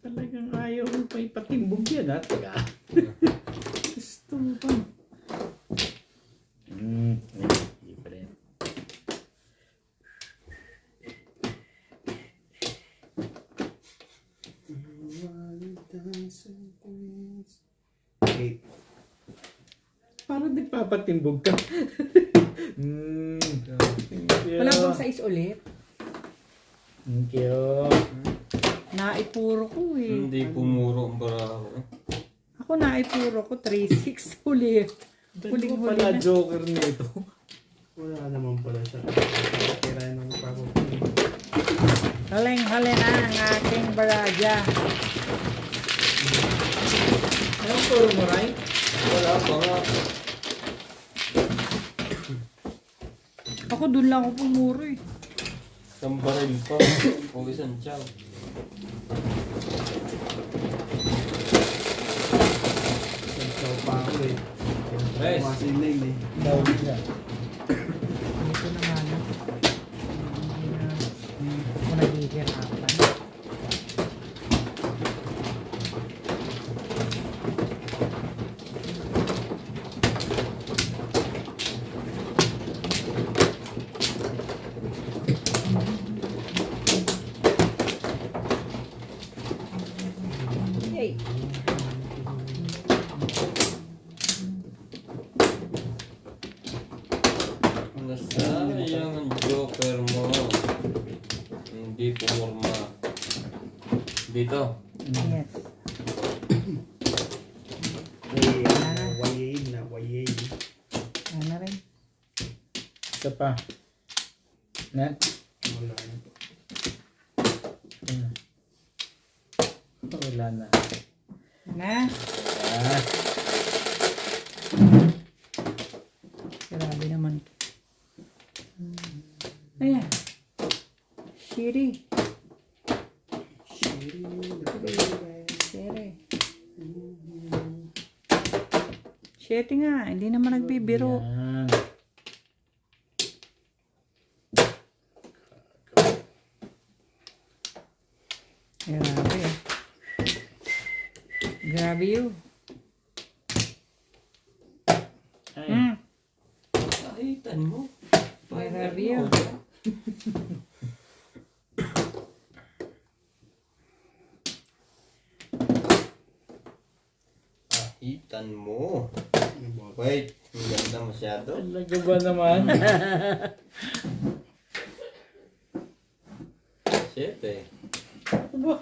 Talagang ayaw mo pa ipatimbog yan, ha? Taga. Gusto mo pa. Hindi pa rin. Eight. Parang nagpapatimbog ka. Wala bang size ulit? Thank you. Naipuro ko eh. Hindi pumuro ang barako. Ako naipuro ko 3-6 ulit. Huling pala na. joker nito. Wala naman pala siya. Kira ng pako. Haling-hali na ang aking baradya. Anong puro mo, Ray? Wala pa nga. Ako dun lang ako pumuro eh. Isang baril pa. O isang chow. Nagsaw pa ako eh. Guys. Masin lane eh. Dawid na. Dito na nga na. Hindi ako naghihirapan. Yay! Nasayang ang joker mo. Hindi pumorma. Dito. Yes. Wayay na, wayay. Ano na rin? Isa pa. Next. Wala na. Wala na. Na? Ah. Grabe naman. Ayan. Shiri. Shiri. Shiri nga. Hindi naman nagbibiro. Yan. Grabe. Grabe yun. Ay. Kahitan mo. Grabe yun. Hitan mo. Wait, ang ganda masyado. Talaga ba naman? 7. Aba.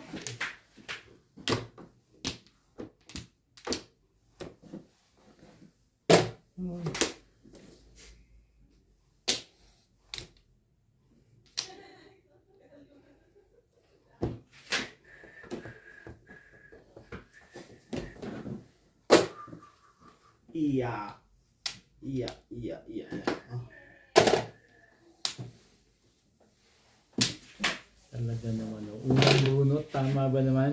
Iya. Talaga naman. Unang bunot, tama ba naman?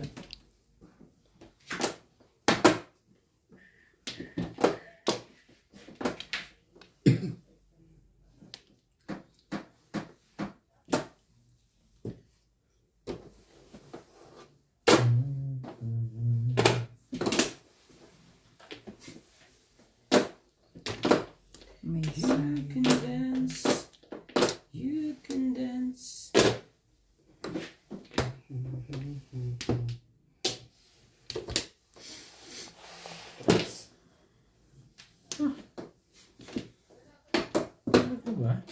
May You can dance. You can dance. Ano ba?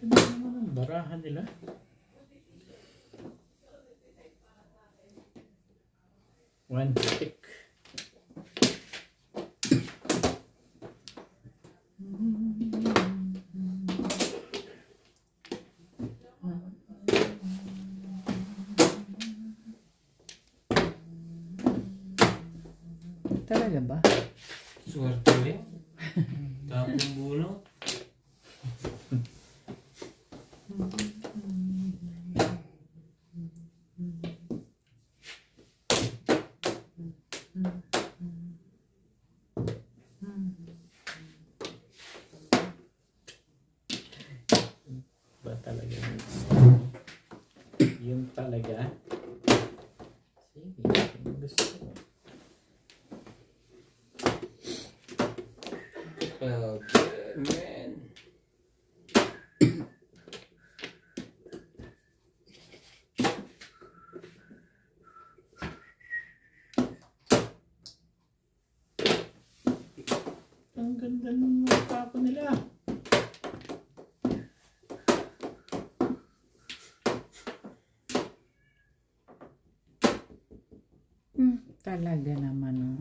Ano naman ang barahan nila? One stick. Talaga ba? Swerte rin. Tapong bunot. Ba talaga? Yun talaga? Sige, yung gusto ko. Okay, man. Ang ganda ng mga tapo nila. Talaga naman.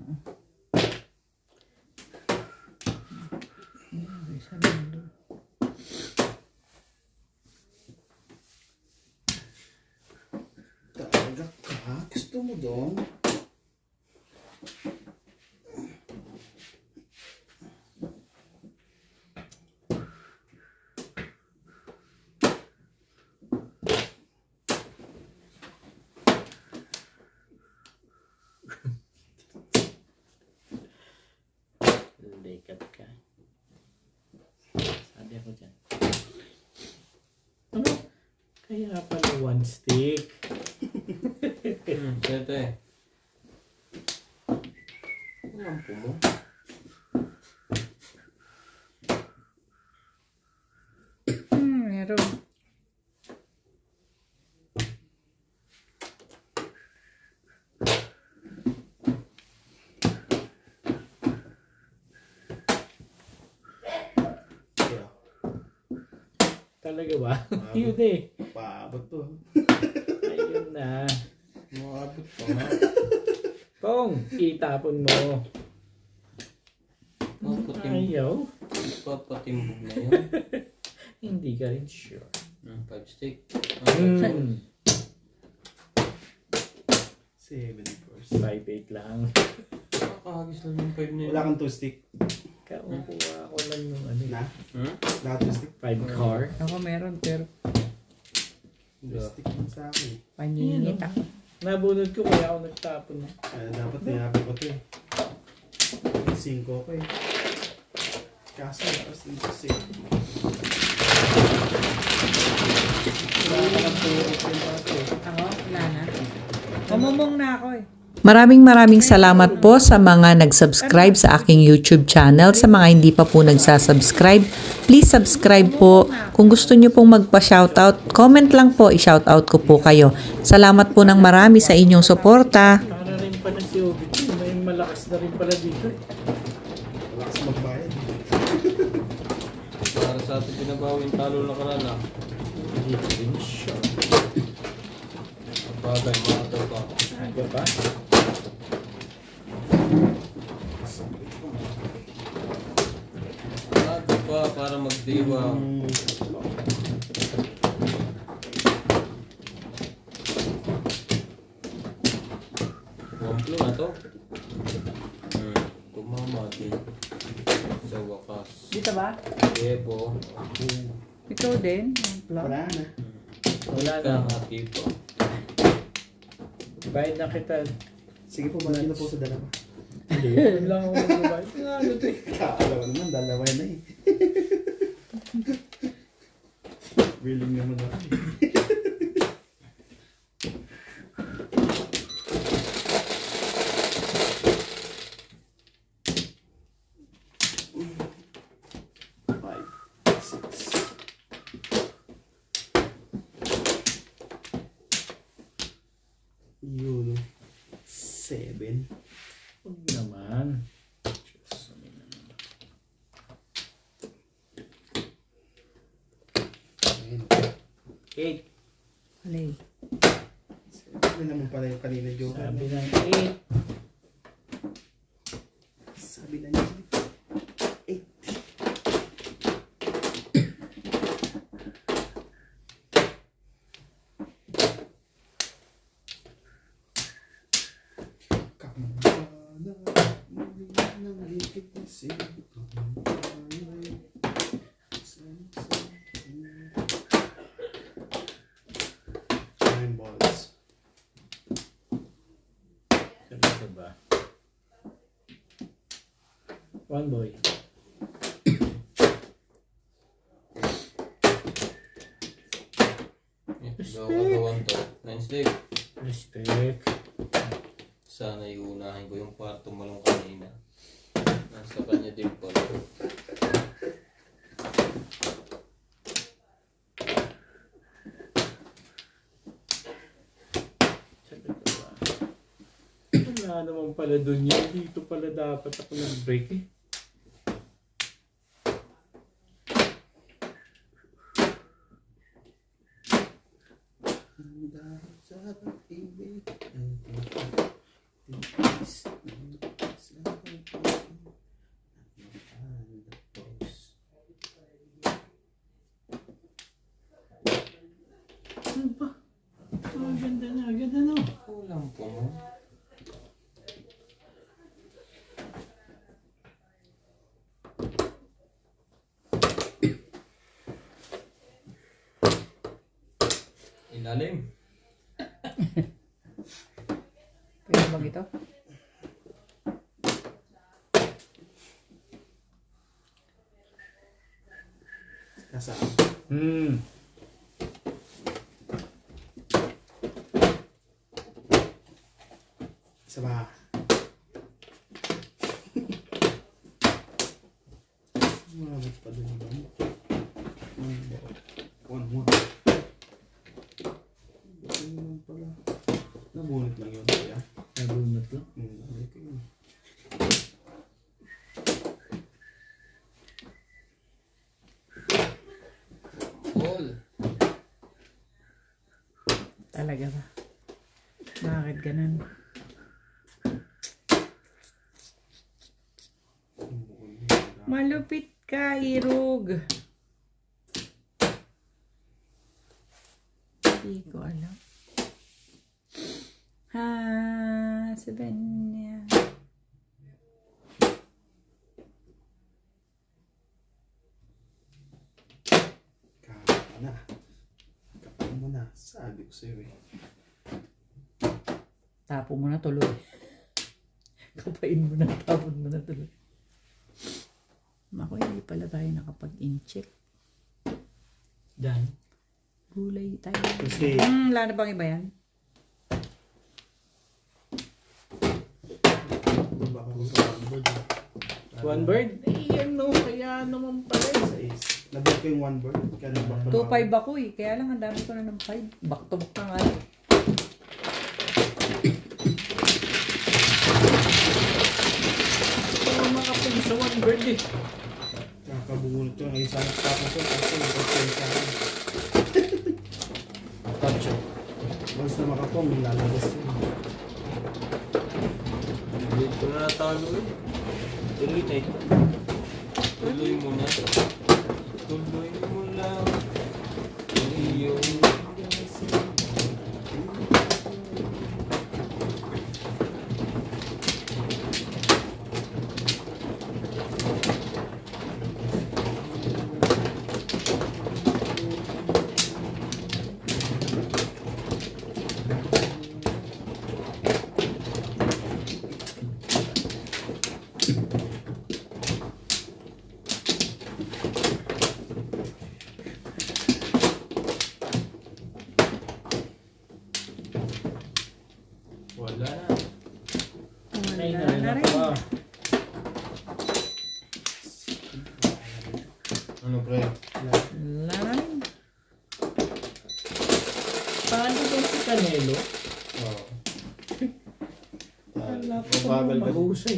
Talaga ka? Gusto mo doon? Lekat ka. Sabi ako dyan. Ano? Kaya pala one stick. Tete. Lampo mo. Meron. Yeah. Talaga ba? Yun eh. Paabot to. Ayun na. Makabot pa nga. Pong, itapon mo. Ayaw. Papatimbog na yun. Hindi ka rin sure. 5 stick. 7%. 5-8 lang. Nakakagis lang yung 5 na yun. Wala kang 2 stick. Kukuha ko lang yung ano. Na? Hmm? Wala kang 2 stick. 5 car. Ako meron pero 2 stick lang sa akin. paningit ako. Nabunod ko kaya ako nagtapon. Dapat niyabi ko to eh. 5 ko eh. Kaso lakas dito 6. Wala ka lang puro ko yung bato. Ako? Wala na. Umumong na ako eh. Maraming salamat po sa mga nag-subscribe sa aking YouTube channel. Sa mga hindi pa po nagsasubscribe, please subscribe po. Kung gusto nyo pong magpa-shoutout, comment lang po, i-shoutout ko po kayo. Salamat po ng marami sa inyong suporta. Para rin pa na si Obi. malakas na rin pala dito eh. Malakas magbayad. Para sa atin binabawi yung talo na karana. Hindi rin siya. Bagay, mga ito pa. Aga pa? Ito pa, para magdiwa. Wamplo na to. Tumama din. Sa wakas. Dito ba? Ebo. Ikaw din? Wala na. Wala na. Kahati pa. Bayad na kita. Sige po, balik na po sa dalawa. Hindi. Yun lang ako magbabayad. Ano to eh. Kakalawa naman, dalawa na eh. Willing naman ako. Five, six. Yun. 7. Huwag naman. Diyos, ano naman. Eight. Alay. Ano naman pala yung kanina joke? Sabi ng 8. Sabi na niya. 8. Nine balls. Sabi ba? One boy. Gawagawan to. Nine stick. Respect. Sana iunahin ko yung kwarto malong kanina. Nasa kanya din pala. Sabi ko ba? Wala naman pala dun yun. Dito pala dapat ako nag-break eh. Ano ba? Oh, ganda na, ganda na. Kulang po mo. Ilalim. Pwede ba ito? Nasa. Isa ba? Marabot pa din ba? One more. Ano naman pala? Nabunot lang yun. Kaya? Nabunot lang. Okay. Ball. Talaga ba? Bakit ganun? Malupit ka, Irog. Hindi ko alam. Ha, sabihin niya. Kaka na. Kapag mo na. Sabi ko sa'yo eh. Tapo mo na tuloy. Kapain mo na, tapon mo na tuloy. Ako, hindi pala tayo nakapag-in-check. Dan. Gulay tayo. Kasi, Wala na bang iba yan? baka ko sa one bird. One bird? Eh, ano, kaya naman pala. Sa ace. Nabot ko yung one bird. Kaya nabak 2-5 ako eh. Kaya lang, ang dami ko na ng 5. Back to back na nga. birthday. Nakakabungot ko. Ngayon sana tapos ko. Kasi mag-open sa akin. Touch it. Once na makapong, lalabas yun. Dito na natalo eh. Tuloy tayo. Tuloy mo na. Tuloy mo lang. Ang iyong wala na. Ay, Wala na rin. ako. Ano pre? Wala na rin. Paano ba si Canelo? Oo. Wala pa Mabagal naman. mahusay.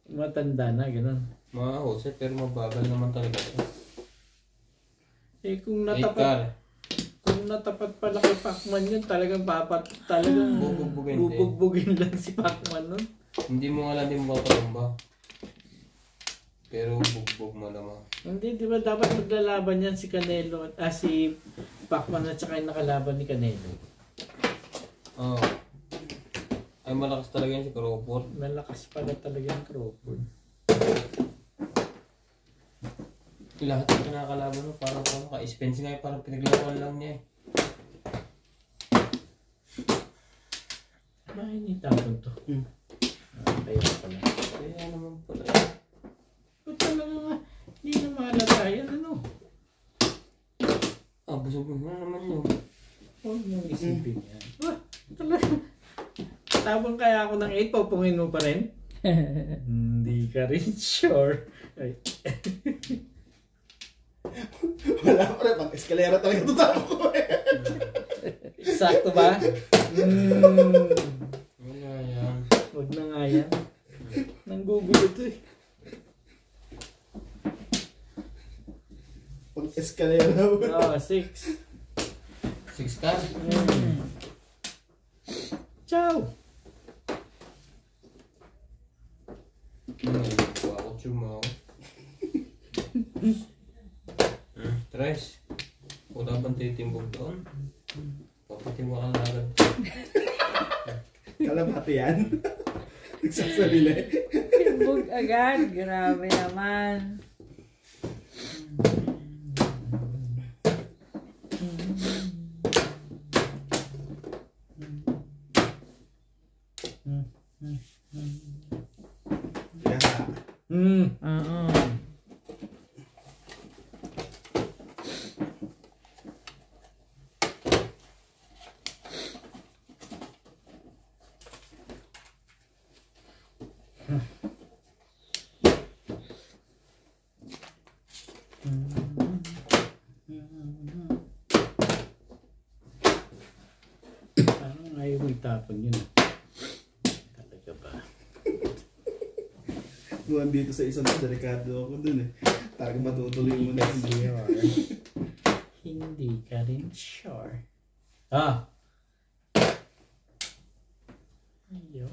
Matanda na, gano'n. Mga hose pero mabagal naman talaga. Eh kung Eight natapat, car. kung natapat pala kay Pacman yun, talagang talagang Bubugbugin din. bubugbugin lang si Pacman nun. Hindi mo alam din mapatumba. Pero bugbog mo naman. Hindi, di ba dapat maglalaban yan si Canelo, si Pacman at saka yung nakalaban ni Canelo. Oo. Ay malakas talaga yan si Crawford. Malakas pala talaga yung Crawford. Lahat ng kinakalaban mo parang ka-expense nga parang pinaglawan lang niya eh. Bakit yung tapon to? Kaya pala. Kaya naman pala. Ba't talaga nga, hindi na mahalata yan, ano? Busog mo na naman yun. Huwag mong isipin yan. Talaga. Tabang kaya ako ng 8, pupungin mo pa rin? Hindi ka rin sure. Ay. Wala pa rin. Pag-eskalera talaga tutalo ko eh. Eksakto ba? Wala yan. Huwag na nga yan. Nanggugulo to eh. Pag-eskalera. Oh, 6. 6 car. Ciao! Ako chumaw. Tres. Wala bang titimbog doon? Papatimbang ka agad. Kalabati yan. Nagsasarili. Timbog agad. Grabe naman. Yeah. Oo. Parang ayaw mo itapon yun. Talaga ba? Buwan dito sa isang delikado ako dun eh. Talagang matutuloy mo na. Hindi ka rin sure. Ah! Ayaw.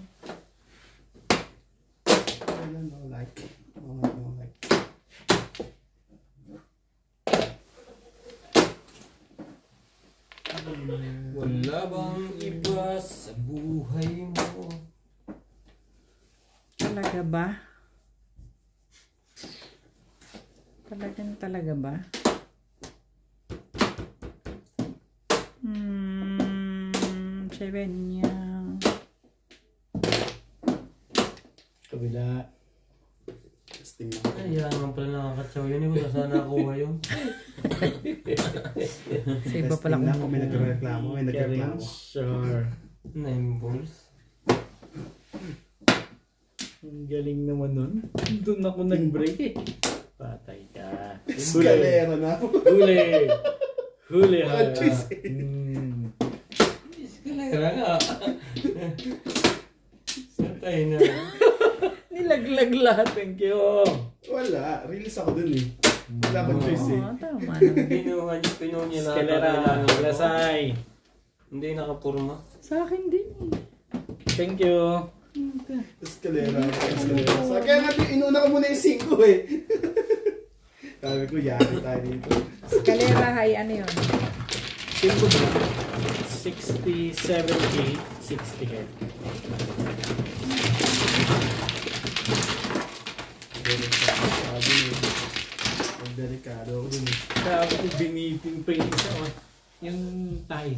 No like. No like. Wala bang iba sa buhay mo? Talaga ba? Talaga ba? Seven niya. Kabila. Testing na. Ay, yan naman pala nakakatsaw yun. Hindi ko na sana nakuha yun. Sa iba pala Testing na kung ako. May nagreklamo. May nagreklamo. Sure. 9 balls. Ang galing naman nun. Doon ako nag-break eh. Patay ka. Eskalera na. Huli! Huli ha! What you say? Eskalera nga. Satay na. nilaglag lahat. Thank you. Wala. Release ako dun eh. Wala akong choice eh. Oo, tama naman. Pinuha niya lahat. Escalera. Lasay. Hindi nakapurma. Sa akin din eh. Thank you. Escalera. So, kaya nga inuna ko muna yung 5 eh. Sabi ko, yari tayo dito. Escalera high, ano yun? 5 ba? 67K. 60K. Delikado ako dun eh. Sabi ko, biniting pa yung isa. Yung tayo.